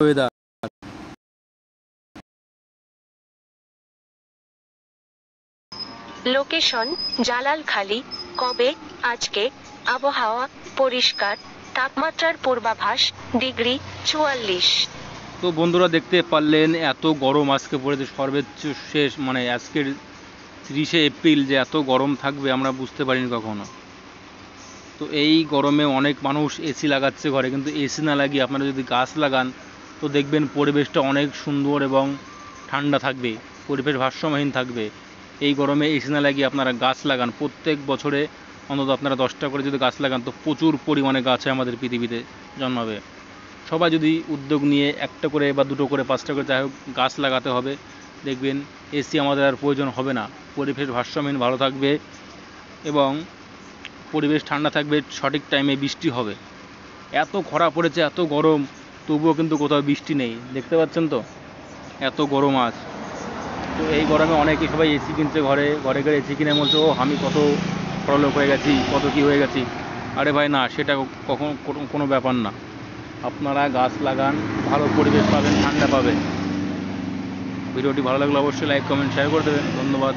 Weather. Location জালালখালী। কবে? আজকে। আবহাওয়া পরিষ্কার। তাপমাত্রার পূর্বাভাস ডিগ্রি 44। তো বন্ধুরা দেখতে পারলেন এত গরম আজকে পড়েছে, সর্বোচ্চ শেষ মানে আজকের 30শে এপ্রিল যে এত গরম থাকবে আমরা বুঝতে পারিনি কখনো। তো এই গরমে অনেক মানুষ এসি লাগাচ্ছে ঘরে, কিন্তু এসি না লাগিয়ে আপনারা যদি গাছ লাগান তো দেখবেন পরিবেশটা অনেক সুন্দর এবং ঠান্ডা থাকবে, পরিবেশ ভারসাম্যহীন থাকবে। এই গরমে এসি না লাগিয়ে আপনারা গাছ লাগান, প্রত্যেক বছরে অন্তত আপনারা 10টা করে যদি গাছ লাগান তো প্রচুর পরিমাণে গাছে আমাদের পৃথিবীতে জন্মাবে। সবাই যদি উদ্যোগ নিয়ে একটা করে বা দুটো করে 5টা করে যাই হোক গাছ লাগাতে হবে, দেখবেন এসি আমাদের আর প্রয়োজন হবে না, পরিবেশ ভারসাম্যহীন ভালো থাকবে এবং পরিবেশ ঠান্ডা থাকবে, সঠিক টাইমে বৃষ্টি হবে। এত খরা পড়েছে, এত গরম, তবুও কিন্তু কোথাও বৃষ্টি নেই, দেখতে পাচ্ছেন তো এত গরম আজ। তো এই গরমে অনেকে সবাই এসি কিনছে, ঘরে ঘরে ঘরে এসি কিনে বলছে ও আমি কত বড়লোক হয়ে গেছি, কত কী হয়ে গেছি। আরে ভাই না, সেটা কখন কোনো ব্যাপার না। আপনারা গাছ লাগান, ভালো পরিবেশ পাবেন, ঠান্ডা পাবেন। ভিডিওটি ভালো লাগলে অবশ্যই লাইক কমেন্ট শেয়ার করে দেবেন। ধন্যবাদ।